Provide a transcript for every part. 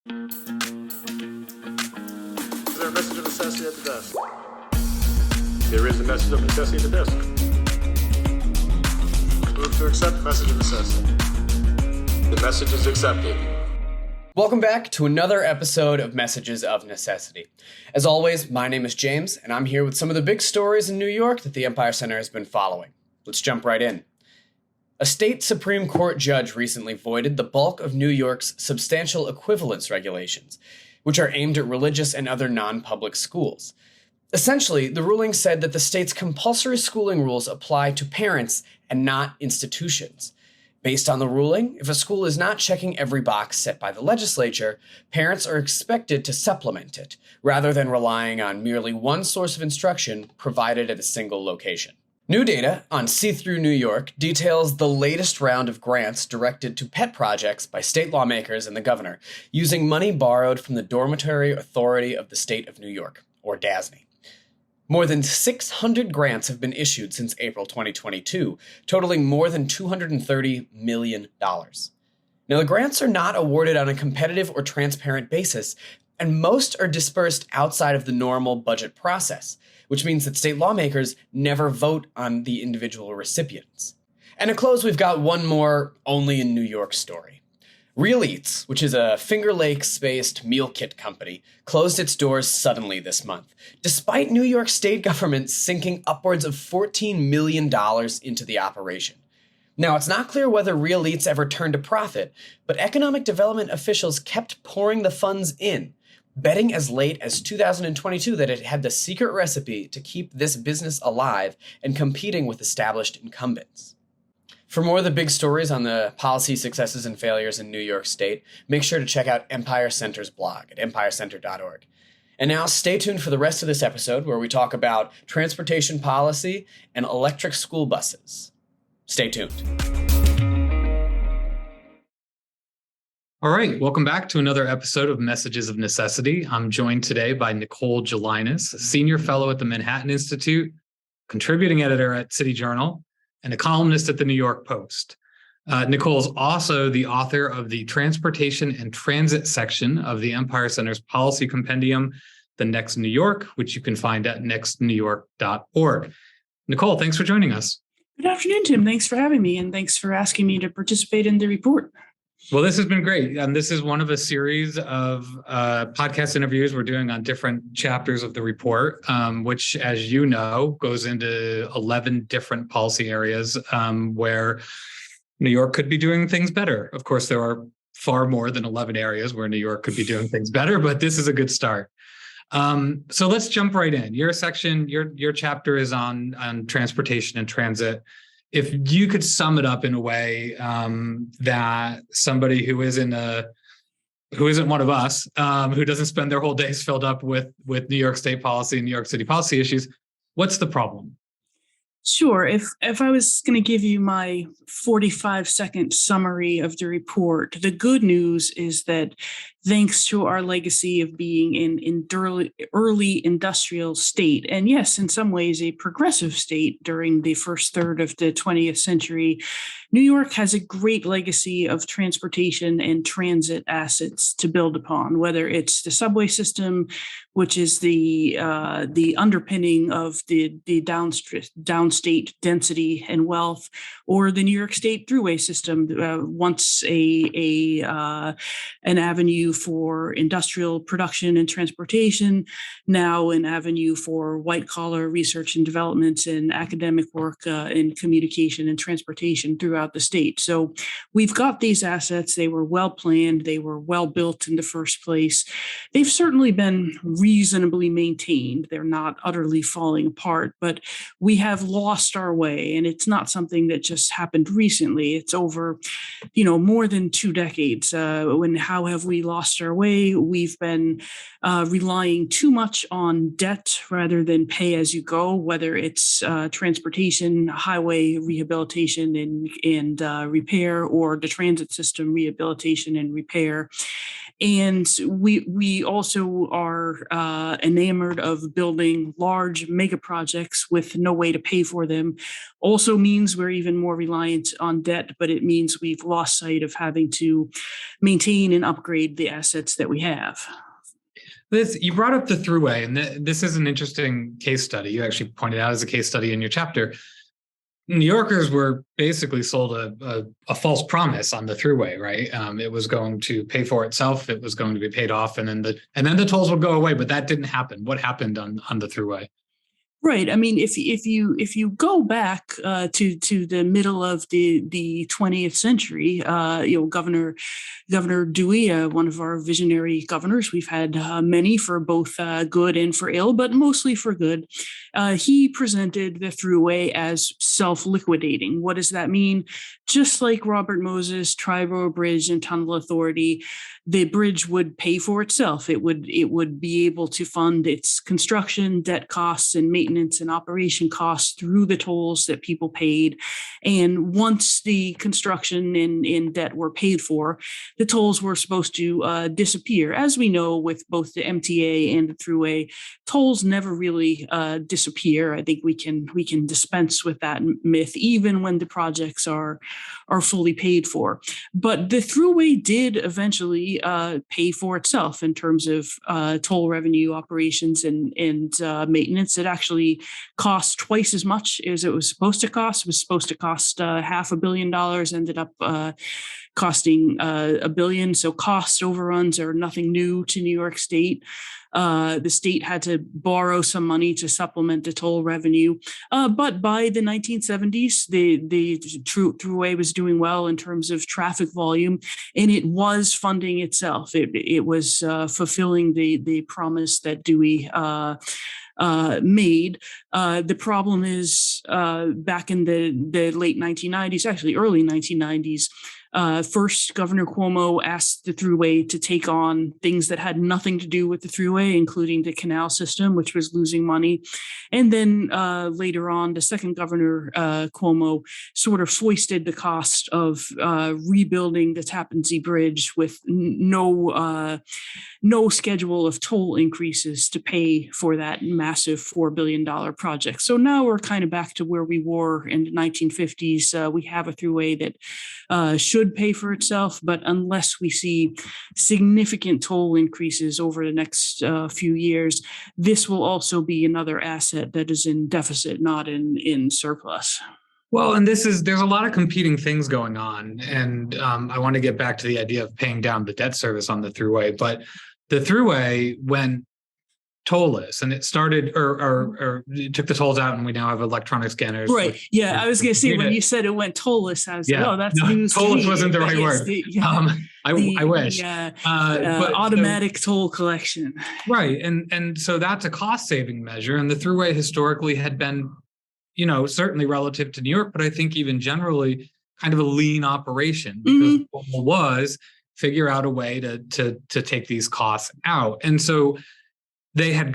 Is there a message of necessity at the desk? There is a message of necessity at the desk. Move to accept the message of necessity. The message is accepted. Welcome back to another episode of Messages of Necessity. As always, my name is James, and I'm here with some of the big stories in New York that the Empire Center has been following. Let's jump right in. A state Supreme Court judge recently voided the bulk of New York's substantial equivalence regulations, which are aimed at religious and other non-public schools. Essentially, the ruling said that the state's compulsory schooling rules apply to parents and not institutions. Based on the ruling, if a school is not checking every box set by the legislature, parents are expected to supplement it, rather than relying on merely one source of instruction provided at a single location. New data on See-Through New York details the latest round of grants directed to pet projects by state lawmakers and the governor, using money borrowed from the Dormitory Authority of the State of New York, or DASNY. More than 600 grants have been issued since April 2022, totaling more than $230 million. Now, the grants are not awarded on a competitive or transparent basis, and most are dispersed outside of the normal budget process, which means that state lawmakers never vote on the individual recipients. And to close, we've got one more only in New York story. Real Eats, which is a Finger Lakes-based meal kit company, closed its doors suddenly this month, despite New York state government sinking upwards of $14 million into the operation. Now, it's not clear whether Real Eats ever turned a profit, but economic development officials kept pouring the funds in, betting as late as 2022 that it had the secret recipe to keep this business alive and competing with established incumbents. For more of the big stories on the policy successes and failures in New York State, make sure to check out Empire Center's blog at empirecenter.org. And now stay tuned for the rest of this episode where we talk about transportation policy and electric school buses. Stay tuned. All right, welcome back to another episode of Messages of Necessity. I'm joined today by Nicole Gelinas, a senior fellow at the Manhattan Institute, contributing editor at City Journal, and a columnist at the New York Post. Nicole is also the author of the Transportation and Transit section of the Empire Center's policy compendium, The Next New York, which you can find at nextnewyork.org. Nicole, thanks for joining us. Good afternoon, Tim. Thanks for having me, and thanks for asking me to participate in the report. Well, this has been great. This is one of a series of podcast interviews we're doing on different chapters of the report, which, as you know, goes into 11 different policy areas where New York could be doing things better. Of course, there are far more than 11 areas where New York could be doing things better, but this is a good start. So let's jump right in. Your section, your chapter is on transportation and transit. If you could sum it up in a way that somebody who isn't one of us, who doesn't spend their whole days filled up with New York State policy and New York City policy issues, what's the problem? Sure. If I was going to give you my 45-second summary of the report, the good news is that thanks to our legacy of being in early industrial state, and yes, in some ways a progressive state during the first third of the 20th century, New York has a great legacy of transportation and transit assets to build upon, whether it's the subway system, which is the underpinning of the downstate density and wealth, or the New York State Thruway system, once an avenue for industrial production and transportation, now an avenue for white-collar research and development and academic work in communication and transportation throughout the state. So we've got these assets. They were well planned. They were well built in the first place. They've certainly been reasonably maintained. They're not utterly falling apart, but we have lost our way. And it's not something that just happened recently. It's over, more than 2 decades. How have we lost our way? We've been relying too much on debt rather than pay as you go, whether it's transportation, highway rehabilitation and repair, or the transit system rehabilitation and repair. And we also are enamored of building large mega projects with no way to pay for them. Also means we're even more reliant on debt, but it means we've lost sight of having to maintain and upgrade the assets that we have. You brought up the Thruway, and this is an interesting case study. You actually pointed out as a case study in your chapter. New Yorkers were basically sold a false promise on the Thruway, right? It was going to pay for itself. It was going to be paid off, and then the tolls would go away. But that didn't happen. What happened on the Thruway? Right. I mean, if you go back to the middle of the 20th century, Governor Dewey, one of our visionary governors, we've had many for both good and for ill, but mostly for good. He presented the Thruway as self-liquidating. What does that mean? Just like Robert Moses, Triborough Bridge, and Tunnel Authority, the bridge would pay for itself. It would be able to fund its construction, debt costs, and maintenance and operation costs through the tolls that people paid. And once the construction and debt were paid for, the tolls were supposed to disappear. As we know, with both the MTA and the Thruway, tolls never really disappear. I think we can dispense with that myth, even when the projects are fully paid for. But the Thruway did eventually pay for itself in terms of toll revenue operations and maintenance. It actually cost twice as much as it was supposed to cost. It was supposed to cost $500 million, ended up costing $1 billion. So cost overruns are nothing new to New York State. The state had to borrow some money to supplement the toll revenue. But by the 1970s, the Thruway was doing well in terms of traffic volume, and it was funding itself. It was fulfilling the promise that Dewey made. The problem is back in the late 1990s, actually early 1990s, first, Governor Cuomo asked the Thruway to take on things that had nothing to do with the Thruway, including the canal system, which was losing money. And then later on, the second Governor Cuomo sort of foisted the cost of rebuilding the Tappan Zee Bridge with no schedule of toll increases to pay for that massive $4 billion project. So now we're kind of back to where we were in the 1950s. We have a Thruway that should pay for itself, but unless we see significant toll increases over the next few years, this will also be another asset that is in deficit, not in surplus. Well, and there's a lot of competing things going on, and I want to get back to the idea of paying down the debt service on the Thruway, but the Thruway went tollless, and it started or it took the tolls out, and we now have electronic scanners. Right. Yeah. I was going to say, when you said it went tollless, I was like, oh, that's news. Tollless wasn't the right word. I wish. But automatic toll collection. Right. And so that's a cost saving measure. And the Thruway historically had been, certainly relative to New York, but I think even generally kind of a lean operation, because what was figure out a way to take these costs out. And so they had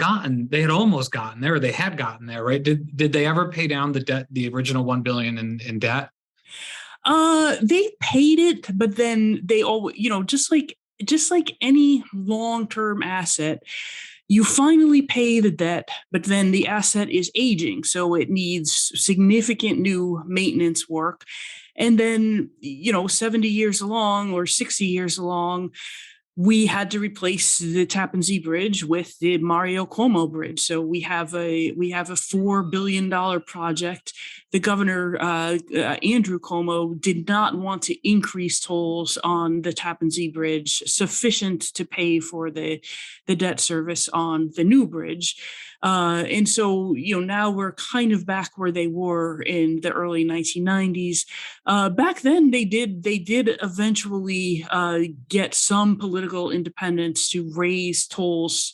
almost gotten there, or they had gotten there, right? Did they ever pay down the debt, the original $1 billion in debt? They paid it, but then they all, just like any long-term asset, you finally pay the debt, but then the asset is aging, so it needs significant new maintenance work. And then, 70 years along or 60 years along, we had to replace the Tappan Zee Bridge with the Mario Cuomo Bridge. So we have a $4 billion project. The governor, Andrew Cuomo, did not want to increase tolls on the Tappan Zee Bridge sufficient to pay for the debt service on the new bridge. And so, now we're kind of back where they were in the early 1990s. Back then, they did eventually get some political independence to raise tolls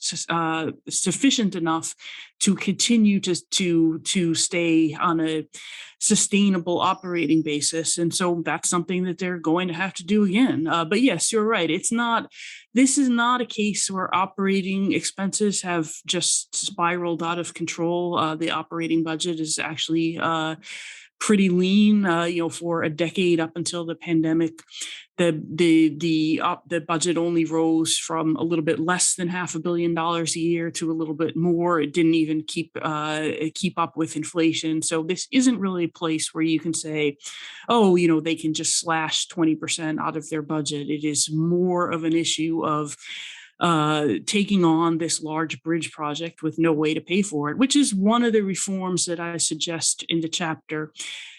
sufficient enough to continue to stay on a sustainable operating basis. And so that's something that they're going to have to do again. But yes, you're right. This is not a case where operating expenses have just spiraled out of control. The operating budget is actually pretty lean, for a decade up until the pandemic. The budget only rose from a little bit less than $500 million a year to a little bit more. It didn't even keep up with inflation. So this isn't really a place where you can say, oh, they can just slash 20% out of their budget. It is more of an issue of taking on this large bridge project with no way to pay for it, which is one of the reforms that I suggest in the chapter.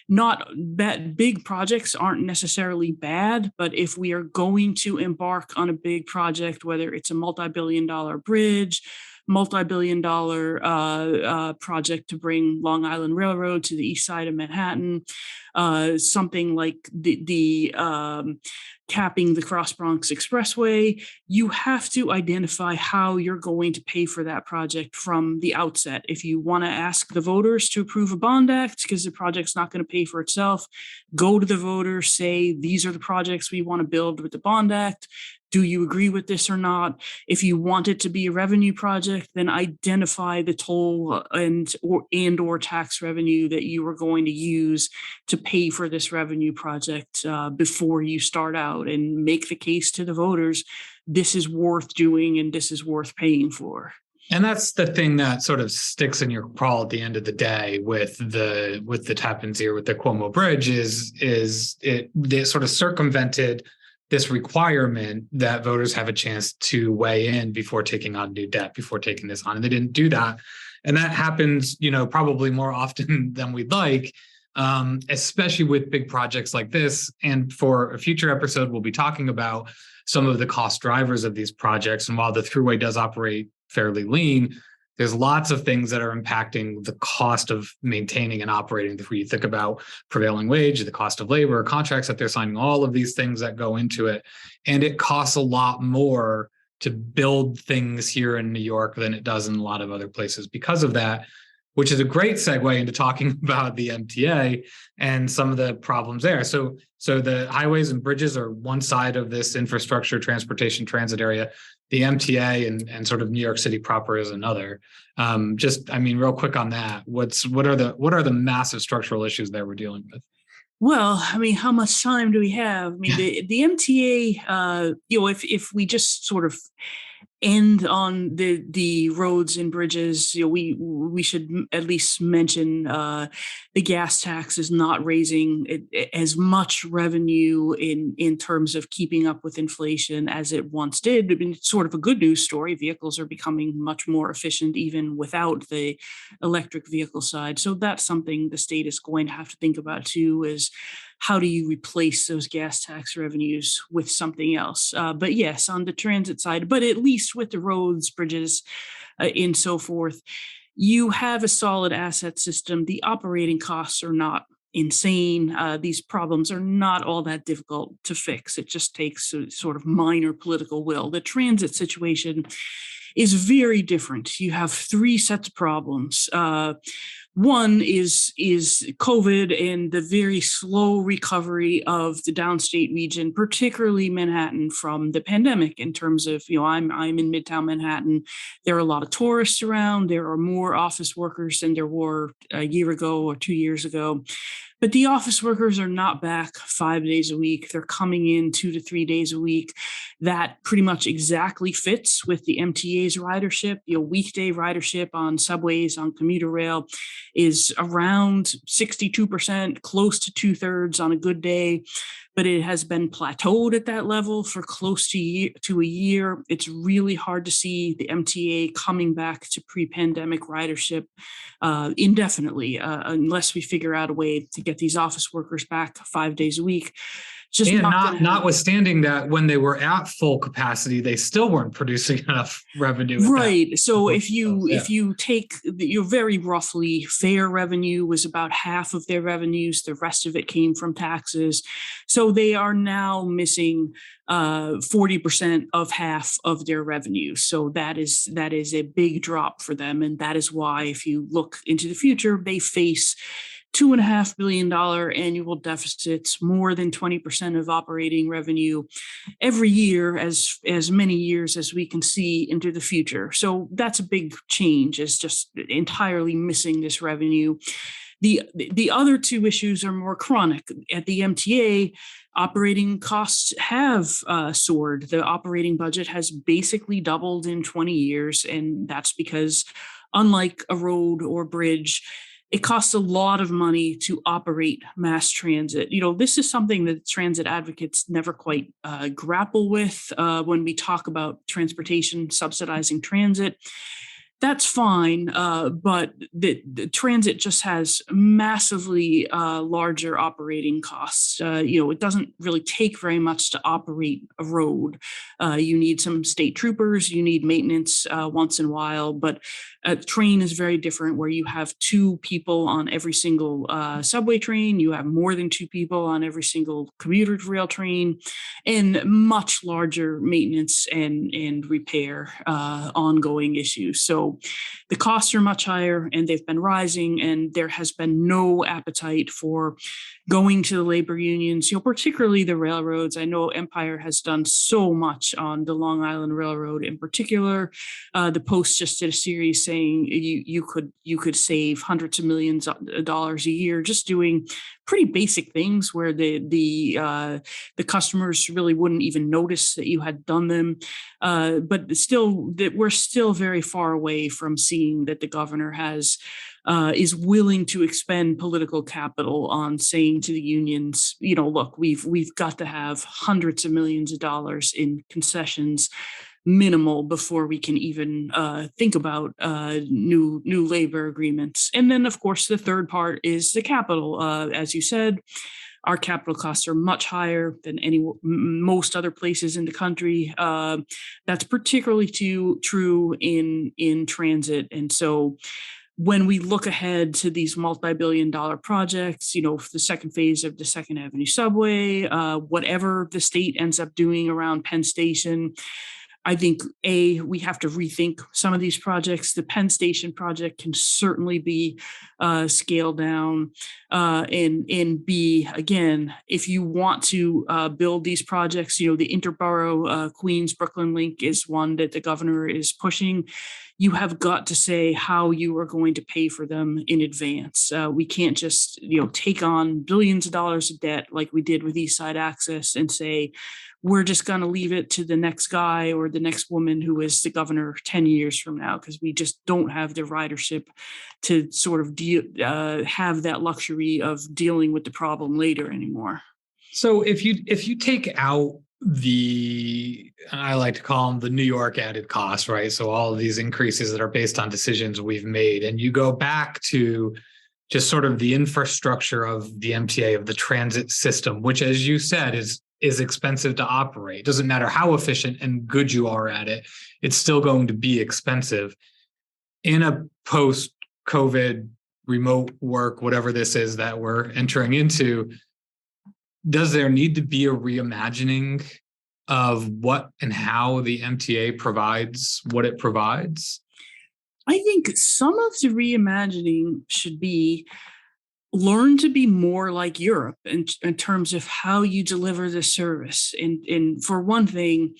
Not bad, big projects aren't necessarily bad, but if we are going to embark on a big project, whether it's a multi-billion-dollar bridge, multi-billion-dollar project to bring Long Island Railroad to the east side of Manhattan, something like the capping the Cross Bronx Expressway, you have to identify how you're going to pay for that project from the outset. If you want to ask the voters to approve a bond act because the project's not going to pay for itself, go to the voters, say, these are the projects we want to build with the bond act. Do you agree with this or not? If you want it to be a revenue project, then identify the toll and or tax revenue that you are going to use to pay for this revenue project before you start out, and make the case to the voters, this is worth doing and this is worth paying for. And that's the thing that sort of sticks in your craw at the end of the day with the Tappan Zee, with the Cuomo Bridge, they sort of circumvented this requirement that voters have a chance to weigh in before taking on new debt, before taking this on. And they didn't do that. And that happens, probably more often than we'd like, especially with big projects like this. And for a future episode, we'll be talking about some of the cost drivers of these projects. And while the Thruway does operate fairly lean, there's lots of things that are impacting the cost of maintaining and operating. If you think about prevailing wage, the cost of labor, contracts that they're signing, all of these things that go into it. And it costs a lot more to build things here in New York than it does in a lot of other places because of that, which is a great segue into talking about the MTA and some of the problems there. So the highways and bridges are one side of this infrastructure, transportation, transit area. The MTA and sort of New York City proper is another. Real quick on that, what are the massive structural issues that we're dealing with? Well, how much time do we have? The MTA, if we just sort of end on the roads and bridges, we should at least mention the gas tax is not raising as much revenue in terms of keeping up with inflation as it once did. It's sort of a good news story. Vehicles are becoming much more efficient even without the electric vehicle side. So that's something the state is going to have to think about too, is how do you replace those gas tax revenues with something else? But yes, on the transit side, but at least with the roads, bridges, and so forth, you have a solid asset system. The operating costs are not insane. These problems are not all that difficult to fix. It just takes a sort of minor political will. The transit situation is very different. You have three sets of problems. One is COVID and the very slow recovery of the downstate region, particularly Manhattan, from the pandemic. In terms of, I'm in Midtown Manhattan. There are a lot of tourists around. There are more office workers than there were a year ago or 2 years ago. But the office workers are not back 5 days a week. They're coming in 2 to 3 days a week. That pretty much exactly fits with the MTA's ridership. Weekday ridership on subways, on commuter rail, is around 62%, close to 2/3 on a good day. But it has been plateaued at that level for close to a year. It's really hard to see the MTA coming back to pre-pandemic ridership indefinitely, unless we figure out a way to get these office workers back 5 days a week. Just notwithstanding that, when they were at full capacity, they still weren't producing enough revenue. Right. So if you take your very roughly, fare revenue was about half of their revenues. The rest of it came from taxes. So they are now missing 40% of half of their revenue. So that is a big drop for them. And that is why, if you look into the future, they face $2.5 billion annual deficits, more than 20% of operating revenue every year, as many years as we can see into the future. So that's a big change, is just entirely missing this revenue. The other two issues are more chronic. At the MTA, operating costs have soared. The operating budget has basically doubled in 20 years, and that's because, unlike a road or bridge, it costs a lot of money to operate mass transit. This is something that transit advocates never quite grapple with when we talk about transportation subsidizing transit. That's fine, but the transit just has massively larger operating costs. It doesn't really take very much to operate a road. You need some state troopers, you need maintenance once in a while, but a train is very different, where you have two people on every single subway train, you have more than two people on every single commuter rail train, and much larger maintenance and repair ongoing issues. So the costs are much higher, and they've been rising, and there has been no appetite for going to the labor unions, particularly the railroads. I know Empire has done so much on the Long Island Railroad in particular. The Post just did a series saying you could save hundreds of millions of dollars a year just doing pretty basic things where the customers really wouldn't even notice that you had done them. But still, that we're still very far away from seeing that the governor is willing to expend political capital on saying to the unions, look, we've got to have hundreds of millions of dollars in concessions minimal before we can even think about new labor agreements. And then, of course, the third part is the capital. As you said, our capital costs are much higher than most other places in the country. That's particularly true in transit. And so when we look ahead to these multi-billion-dollar projects, the second phase of the Second Avenue subway, whatever the state ends up doing around Penn Station, I think, we have to rethink some of these projects. The Penn Station project can certainly be scaled down. And B, again, if you want to build these projects, the Interborough Queens Brooklyn link is one that the governor is pushing. You have got to say how you are going to pay for them in advance. We can't just, take on billions of dollars of debt like we did with East Side Access and say, we're just going to leave it to the next guy or the next woman who is the governor 10 years from now, because we just don't have the ridership to sort of have that luxury of dealing with the problem later anymore. So if you take out I like to call them the New York added costs, right? So all of these increases that are based on decisions we've made, and you go back to just sort of the infrastructure of the MTA, of the transit system, which, as you said, is expensive to operate. Doesn't matter how efficient and good you are at it, it's still going to be expensive. In a post-COVID remote work, whatever this is that we're entering into, does there need to be a reimagining of what and how the MTA provides what it provides? I think some of the reimagining should be learn to be more like Europe in terms of how you deliver the service. And for one thing,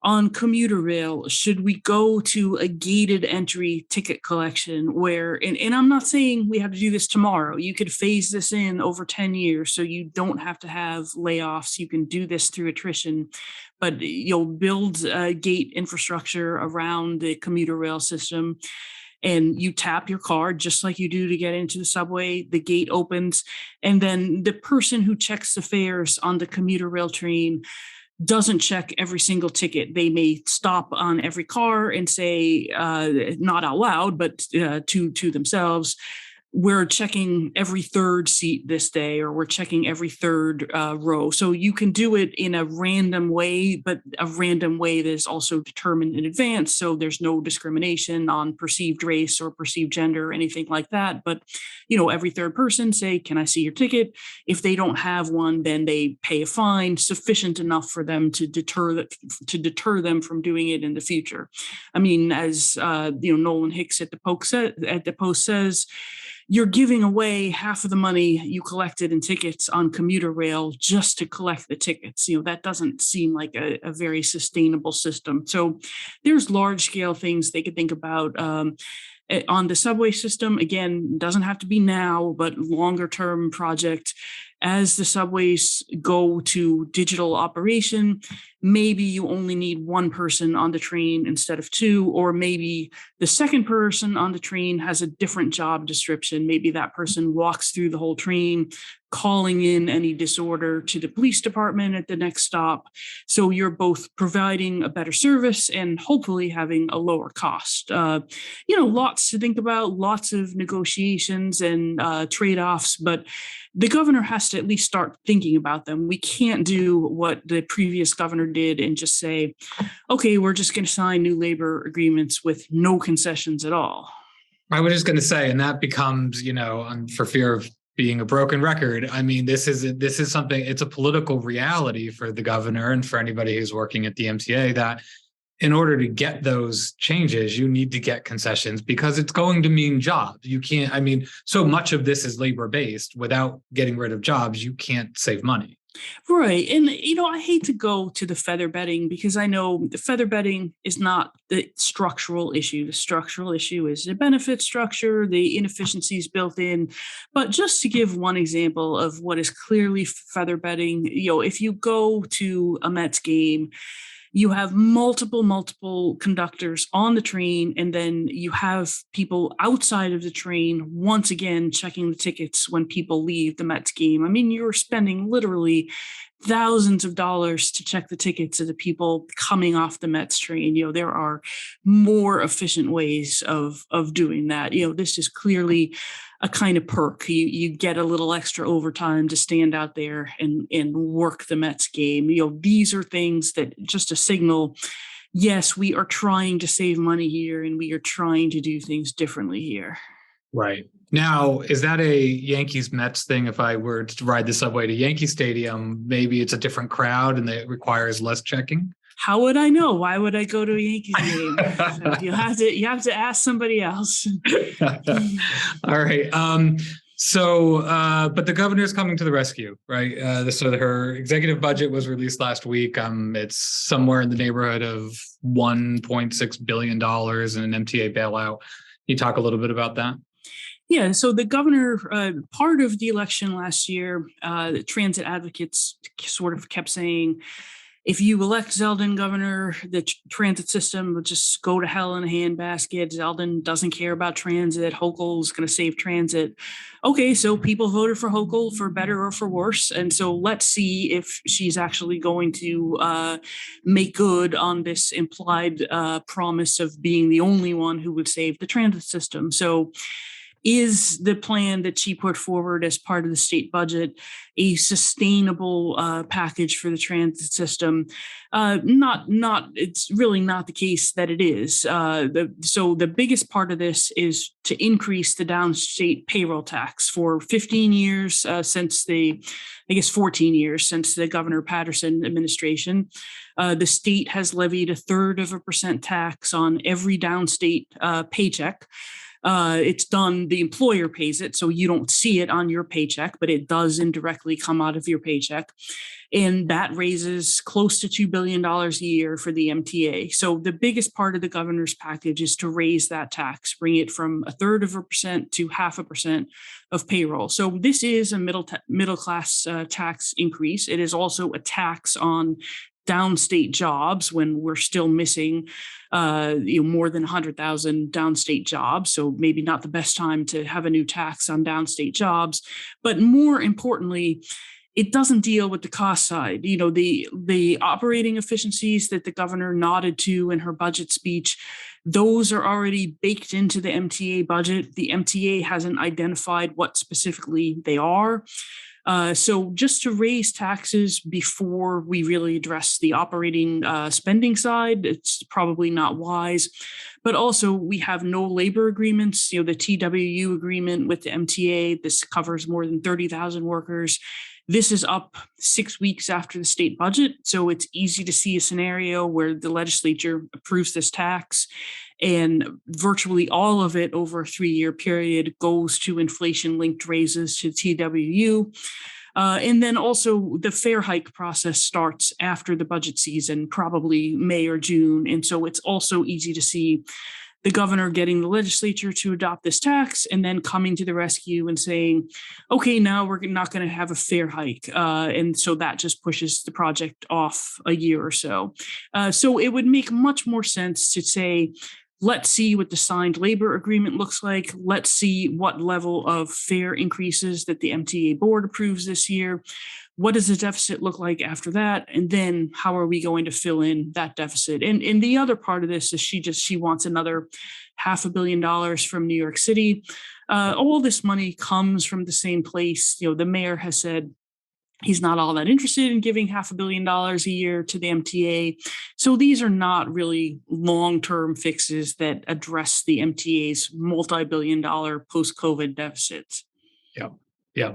on commuter rail, should we go to a gated entry ticket collection where, and I'm not saying we have to do this tomorrow, you could phase this in over 10 years so you don't have to have layoffs, you can do this through attrition, but you'll build a gate infrastructure around the commuter rail system. And you tap your card just like you do to get into the subway, the gate opens, and then the person who checks the fares on the commuter rail train doesn't check every single ticket. They may stop on every car and say, not out loud, but to themselves, we're checking every third seat this day, or we're checking every third row. So you can do it in a random way, but a random way that is also determined in advance. So there's no discrimination on perceived race or perceived gender or anything like that. But, every third person say, can I see your ticket? If they don't have one, then they pay a fine sufficient enough for them to deter them from doing it in the future. I mean, as Nolan Hicks at the Post says, you're giving away half of the money you collected in tickets on commuter rail just to collect the tickets. That doesn't seem like a very sustainable system. So there's large scale things they could think about. on the subway system. Again, doesn't have to be now, but longer term project. As the subways go to digital operation, maybe you only need one person on the train instead of two, or maybe the second person on the train has a different job description. Maybe that person walks through the whole train, calling in any disorder to the police department at the next stop. So you're both providing a better service and hopefully having a lower cost. Lots to think about, lots of negotiations and trade-offs, but the governor has to at least start thinking about them. We can't do what the previous governor did and just say, okay, we're just going to sign new labor agreements with no concessions at all. I was just going to say, and that becomes, for fear of being a broken record, I mean, this is something, it's a political reality for the governor and for anybody who's working at the MTA that in order to get those changes, you need to get concessions because it's going to mean jobs. You can't, so much of this is labor-based. Without getting rid of jobs, you can't save money. Right. And, I hate to go to the feather bedding because I know the feather bedding is not the structural issue. The structural issue is the benefit structure, the inefficiencies built in. But just to give one example of what is clearly feather bedding, if you go to a Mets game, you have multiple conductors on the train, and then you have people outside of the train, once again, checking the tickets when people leave the Mets game. I mean, you're spending literally thousands of dollars to check the tickets of the people coming off the Mets train. There are more efficient ways of doing that. This is clearly a kind of perk. You get a little extra overtime to stand out there and work the Mets game. These are things that just a signal, yes, we are trying to save money here and we are trying to do things differently here. Right. Now, is that a Yankees-Mets thing? If I were to ride the subway to Yankee Stadium, maybe it's a different crowd and it requires less checking? How would I know? Why would I go to a Yankees game? So you have to ask somebody else. All right. But the governor is coming to the rescue, right? So her executive budget was released last week. It's somewhere in the neighborhood of $1.6 billion in an MTA bailout. Can you talk a little bit about that? Yeah, so the governor, part of the election last year, the transit advocates sort of kept saying, if you elect Zeldin governor, the transit system will just go to hell in a handbasket. Zeldin doesn't care about transit. Hochul's going to save transit. Okay, so people voted for Hochul for better or for worse. And so let's see if she's actually going to make good on this implied promise of being the only one who would save the transit system. So is the plan that she put forward as part of the state budget a sustainable package for the transit system? It's really not the case that it is. So the biggest part of this is to increase the downstate payroll tax for 15 years since 14 years since the Governor Patterson administration. The state has levied 0.33% tax on every downstate paycheck. It's done, the employer pays it, so you don't see it on your paycheck, but it does indirectly come out of your paycheck. And that raises close to $2 billion a year for the MTA. So the biggest part of the governor's package is to raise that tax, bring it from 0.33% to 0.5% of payroll. So this is a middle class tax increase. It is also a tax on downstate jobs when we're still missing more than 100,000 downstate jobs. So maybe not the best time to have a new tax on downstate jobs. But more importantly, it doesn't deal with the cost side. The operating efficiencies that the governor nodded to in her budget speech, those are already baked into the MTA budget. The MTA hasn't identified what specifically they are. So just to raise taxes before we really address the operating spending side, it's probably not wise. But also we have no labor agreements. The TWU agreement with the MTA, this covers more than 30,000 workers. This is up 6 weeks after the state budget. So it's easy to see a scenario where the legislature approves this tax and virtually all of it over a 3-year period goes to inflation-linked raises to TWU. And then also the fare hike process starts after the budget season, probably May or June. And so it's also easy to see the governor getting the legislature to adopt this tax and then coming to the rescue and saying, okay, now we're not going to have a fare hike. And so that just pushes the project off a year or so. So it would make much more sense to say, let's see what the signed labor agreement looks like. Let's see what level of fare increases that the MTA board approves this year. What does the deficit look like after that? And then how are we going to fill in that deficit? And the other part of this is she wants another $500 million from New York City. All this money comes from the same place. The mayor has said he's not all that interested in giving $500 million a year to the MTA. So these are not really long-term fixes that address the MTA's multi-billion-dollar post-COVID deficits. Yeah.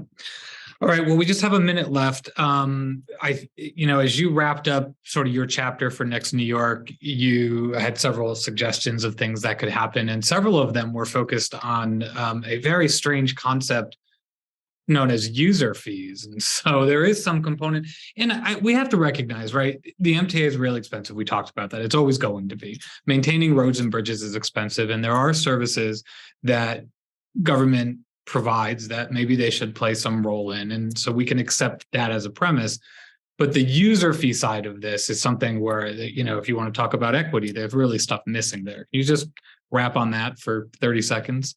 All right. Well, we just have a minute left. As you wrapped up sort of your chapter for Next New York, you had several suggestions of things that could happen, and several of them were focused on a very strange concept known as user fees. And so there is some component, and we have to recognize, right? The MTA is really expensive. We talked about that. It's always going to be. Maintaining roads and bridges is expensive, and there are services that government provides that maybe they should play some role in. And so we can accept that as a premise. But the user fee side of this is something where, if you want to talk about equity, there's really stuff missing there. Can you just wrap on that for 30 seconds?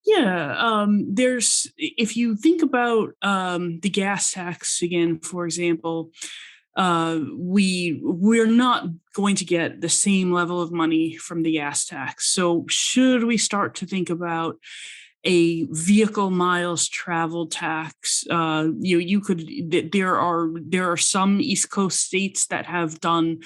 Yeah, if you think about the gas tax again, for example, we're not going to get the same level of money from the gas tax. So should we start to think about a vehicle miles travel tax? There are some East Coast states that have done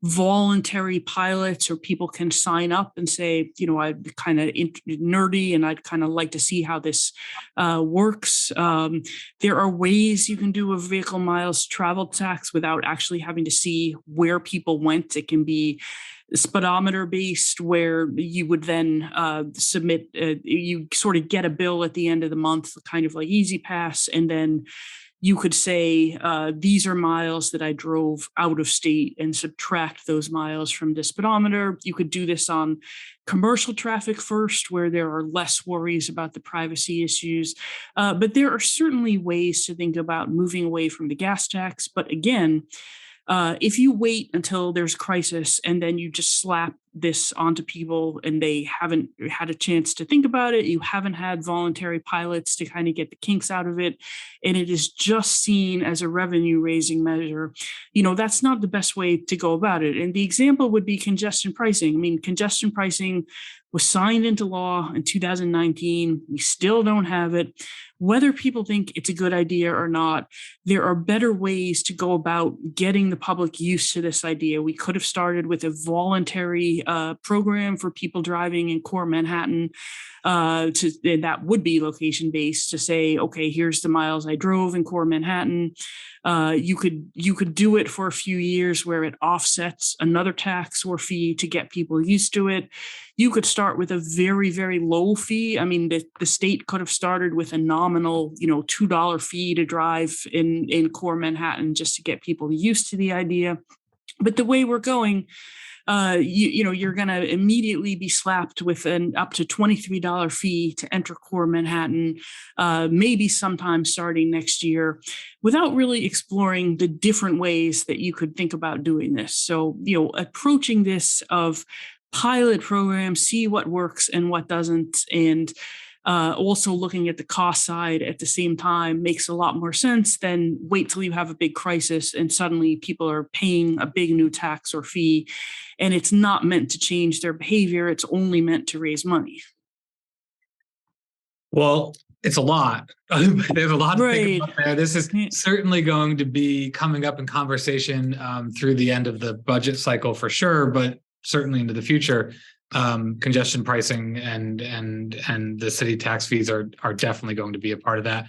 voluntary pilots, or people can sign up and say, I'm kind of nerdy and I'd kind of like to see how this works. There are ways you can do a vehicle miles travel tax without actually having to see where people went. It can be speedometer based, where you would then submit, you sort of get a bill at the end of the month, kind of like Easy Pass, and then you could say, these are miles that I drove out of state, and subtract those miles from the speedometer. You could do this on commercial traffic first, where there are less worries about the privacy issues. But there are certainly ways to think about moving away from the gas tax. But again, if you wait until there's a crisis and then you just slap this onto people and they haven't had a chance to think about it, you haven't had voluntary pilots to kind of get the kinks out of it, and it is just seen as a revenue raising measure, that's not the best way to go about it. And the example would be congestion pricing. I mean, congestion pricing was signed into law in 2019. We still don't have it. Whether people think it's a good idea or not, there are better ways to go about getting the public used to this idea. We could have started with a voluntary program for people driving in core Manhattan, and that would be location based, to say, okay, here's the miles I drove in core Manhattan. You could do it for a few years where it offsets another tax or fee to get people used to it. You could start with a very, very low fee. I mean, the state could have started with a nominal, $2 fee to drive in core Manhattan, just to get people used to the idea. But the way we're going, you're going to immediately be slapped with an up to $23 fee to enter core Manhattan, maybe sometime starting next year, without really exploring the different ways that you could think about doing this. So, approaching this of pilot program, see what works and what doesn't, and also looking at the cost side at the same time makes a lot more sense than wait till you have a big crisis and suddenly people are paying a big new tax or fee, and it's not meant to change their behavior. It's only meant to raise money. Well, it's a lot. There's a lot to think about there. This is certainly going to be coming up in conversation through the end of the budget cycle for sure, but certainly into the future. Congestion pricing and the city tax fees are definitely going to be a part of that.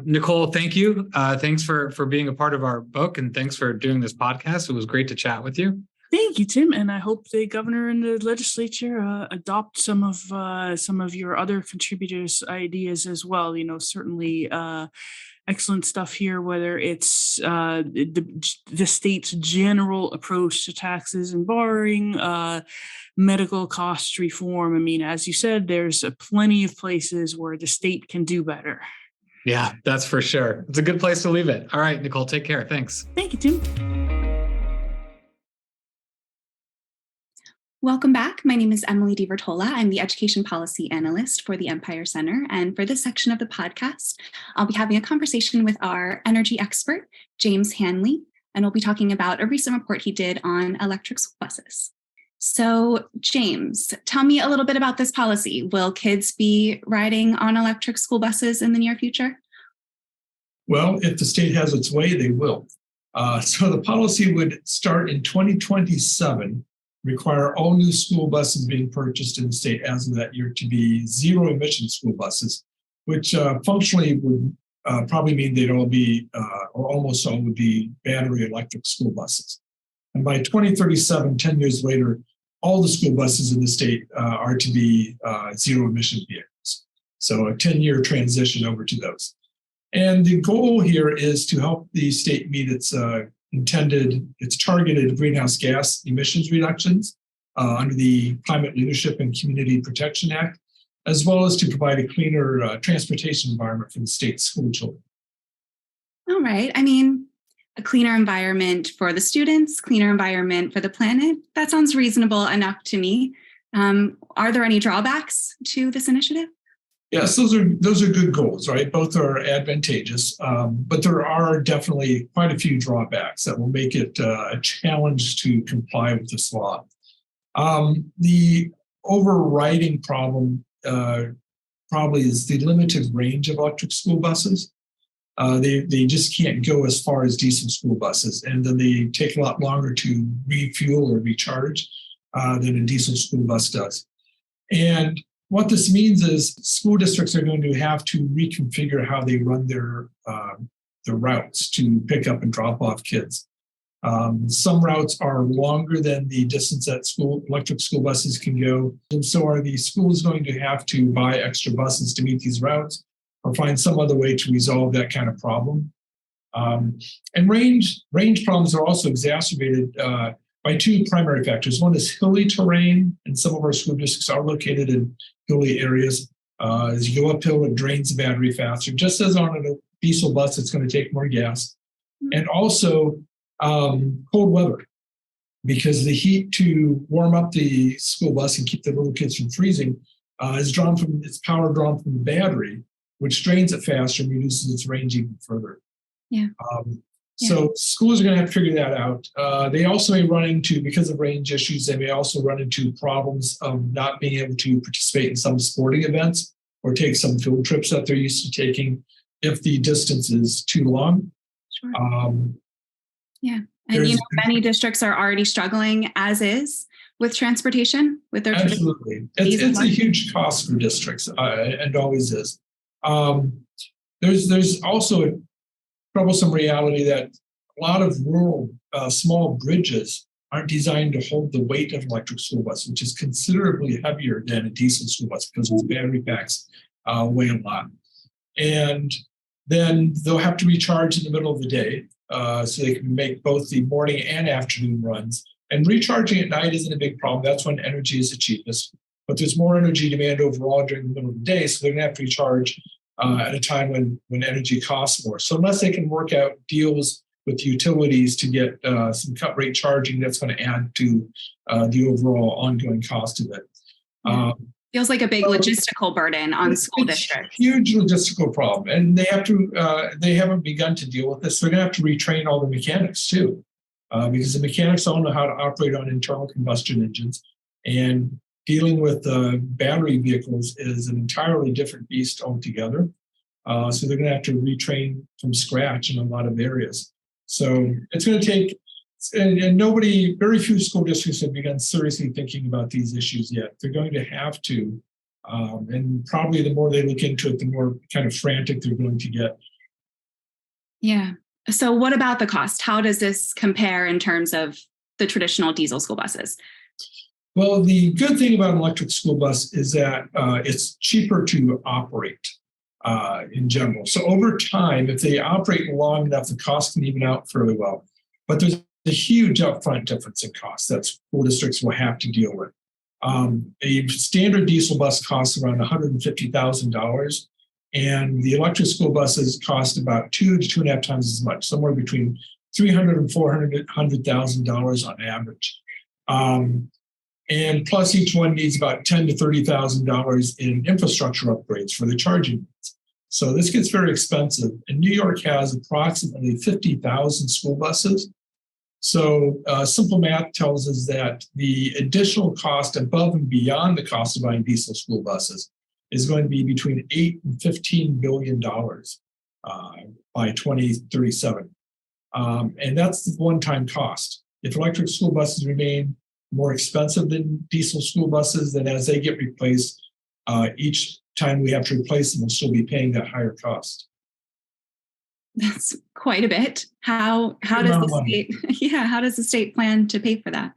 Nicole, thank you. Thanks for being a part of our book, and thanks for doing this podcast. It was great to chat with you. Thank you, Tim, and I hope the governor and the legislature adopt some of your other contributors' ideas as well. Certainly excellent stuff here, whether it's the state's general approach to taxes and borrowing, medical cost reform. I mean, as you said, there's plenty of places where the state can do better. Yeah, that's for sure. It's a good place to leave it. All right, Nicole, take care. Thanks. Thank you, Tim. Welcome back. My name is Emily DiVertola. I'm the Education Policy Analyst for the Empire Center. And for this section of the podcast, I'll be having a conversation with our energy expert, James Hanley, and we'll be talking about a recent report he did on electric school buses. So, James, tell me a little bit about this policy. Will kids be riding on electric school buses in the near future? Well, if the state has its way, they will. So the policy would start in 2027, require all new school buses being purchased in the state as of that year to be zero emission school buses, which functionally would probably mean they'd all be, or almost all would be battery electric school buses. And by 2037, 10 years later, all the school buses in the state are to be zero emission vehicles. So a 10-year transition over to those. And the goal here is to help the state meet its targeted greenhouse gas emissions reductions under the Climate Leadership and Community Protection Act, as well as to provide a cleaner transportation environment for the state's school children. All right. I mean, a cleaner environment for the students, cleaner environment for the planet. That sounds reasonable enough to me. Are there any drawbacks to this initiative? Yes, those are good goals, right? Both are advantageous, but there are definitely quite a few drawbacks that will make it a challenge to comply with this law. The overriding problem probably is the limited range of electric school buses. They just can't go as far as diesel school buses, and then they take a lot longer to refuel or recharge than a diesel school bus does. And what this means is school districts are going to have to reconfigure how they run their routes to pick up and drop off kids. Some routes are longer than the distance that electric school buses can go. And so are the schools going to have to buy extra buses to meet these routes or find some other way to resolve that kind of problem. And range problems are also exacerbated by two primary factors. One is hilly terrain, and some of our school districts are located in hilly areas. As you go uphill, it drains the battery faster. Just as on a diesel bus, it's going to take more gas. And also cold weather, because the heat to warm up the school bus and keep the little kids from freezing is power drawn from the battery, which drains it faster and reduces its range even further. Yeah. So schools are going to have to figure that out. They also may run into, because of range issues, they may also run into problems of not being able to participate in some sporting events or take some field trips that they're used to taking if the distance is too long. Sure. And many districts are already struggling as is with transportation, with their absolutely. It's a huge cost for districts, and always is. There's also a troublesome reality that a lot of rural small bridges aren't designed to hold the weight of an electric school bus, which is considerably heavier than a diesel school bus because its battery packs weigh a lot. And then they'll have to recharge in the middle of the day so they can make both the morning and afternoon runs. And recharging at night isn't a big problem. That's when energy is the cheapest. But there's more energy demand overall during the middle of the day, so they're going to have to recharge at a time when energy costs more. So unless they can work out deals with utilities to get some cut rate charging, that's going to add to the overall ongoing cost of it. Feels like a big logistical burden on school districts. Huge logistical problem, and they haven't begun to deal with this. They're going to have to retrain all the mechanics too, because the mechanics all know how to operate on internal combustion engines, and dealing with battery vehicles is an entirely different beast altogether. So they're going to have to retrain from scratch in a lot of areas. So it's going to take, and very few school districts have begun seriously thinking about these issues yet. They're going to have to, and probably the more they look into it, the more kind of frantic they're going to get. Yeah. So what about the cost? How does this compare in terms of the traditional diesel school buses? Well, the good thing about an electric school bus is that it's cheaper to operate. in general. So over time, if they operate long enough, the cost can even out fairly well. But there's a huge upfront difference in cost that school districts will have to deal with. A standard diesel bus costs around $150,000, and the electric school buses cost about 2 to 2.5 times as much, somewhere between $300,000 and $400,000 on average. And plus, each one needs about $10,000 to $30,000 in infrastructure upgrades for the charging needs. So this gets very expensive. And New York has approximately 50,000 school buses. So simple math tells us that the additional cost above and beyond the cost of buying diesel school buses is going to be between $8 and $15 billion by 2037. And that's the one-time cost. If electric school buses remain more expensive than diesel school buses, then as they get replaced, each time we have to replace them, we'll still be paying that higher cost. That's quite a bit. How does the state plan to pay for that?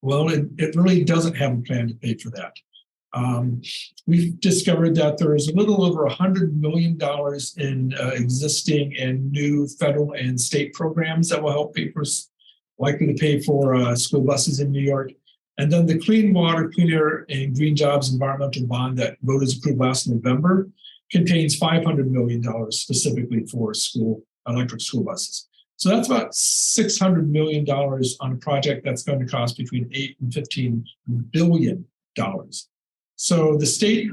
Well, it really doesn't have a plan to pay for that. We've discovered that there is a little over $100 million in existing and new federal and state programs that will help likely to pay for school buses in New York. And then the Clean Water, Clean Air, and Green Jobs environmental bond that voters approved last November contains $500 million specifically for electric school buses. So that's about $600 million on a project that's going to cost between $8 and $15 billion. So the state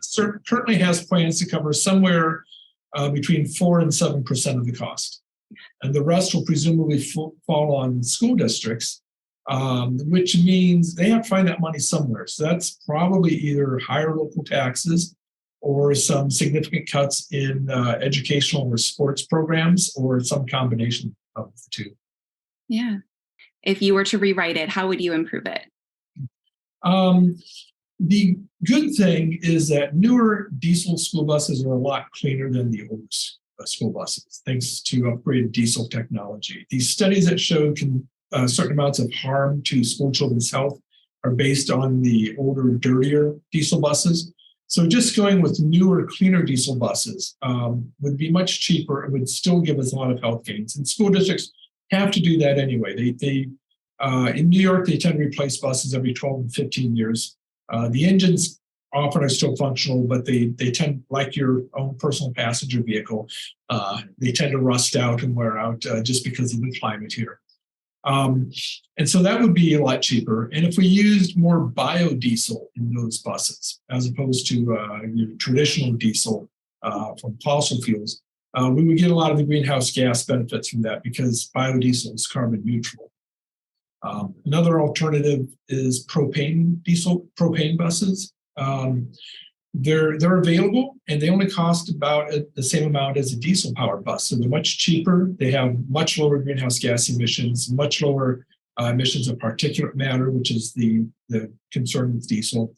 currently has plans to cover somewhere between 4 and 7% of the cost. And the rest will presumably fall on school districts, which means they have to find that money somewhere. So that's probably either higher local taxes or some significant cuts in educational or sports programs, or some combination of the two. Yeah. If you were to rewrite it, how would you improve it? The good thing is that newer diesel school buses are a lot cleaner than the older school buses, thanks to upgraded diesel technology. These studies that show certain amounts of harm to school children's health are based on the older, dirtier diesel buses. So just going with newer, cleaner diesel buses would be much cheaper. It would still give us a lot of health gains. And school districts have to do that anyway. They in New York, they tend to replace buses every 12 and 15 years. The engines often are still functional, but they tend, like your own personal passenger vehicle, they tend to rust out and wear out just because of the climate here. And so that would be a lot cheaper. And if we used more biodiesel in those buses, as opposed to your traditional diesel from fossil fuels, we would get a lot of the greenhouse gas benefits from that because biodiesel is carbon neutral. Another alternative is propane buses. They're available, and they only cost about the same amount as a diesel powered bus. So they're much cheaper. They have much lower greenhouse gas emissions, much lower emissions of particulate matter, which is the concern with diesel.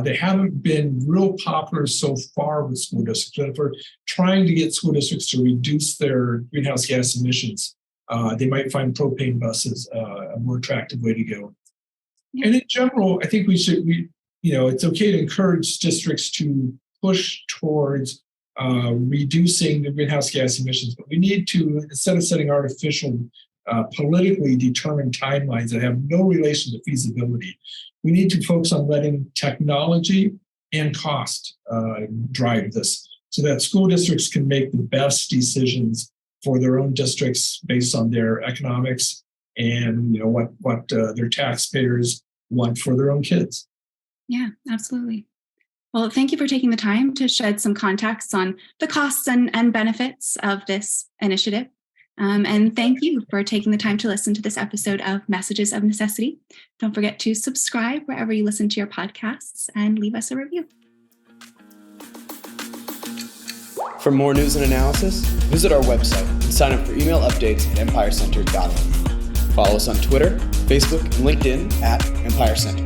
They haven't been real popular so far with school districts. But if we're trying to get school districts to reduce their greenhouse gas emissions, they might find propane buses a more attractive way to go. Yeah. And in general, I think it's okay to encourage districts to push towards reducing the greenhouse gas emissions, but we need to, instead of setting artificial, politically determined timelines that have no relation to feasibility, we need to focus on letting technology and cost drive this, so that school districts can make the best decisions for their own districts based on their economics and what their taxpayers want for their own kids. Yeah, absolutely. Well, thank you for taking the time to shed some context on the costs and benefits of this initiative. And thank you for taking the time to listen to this episode of Messages of Necessity. Don't forget to subscribe wherever you listen to your podcasts and leave us a review. For more news and analysis, visit our website and sign up for email updates at empirecenter.org. Follow us on Twitter, Facebook, and LinkedIn at Empire Center.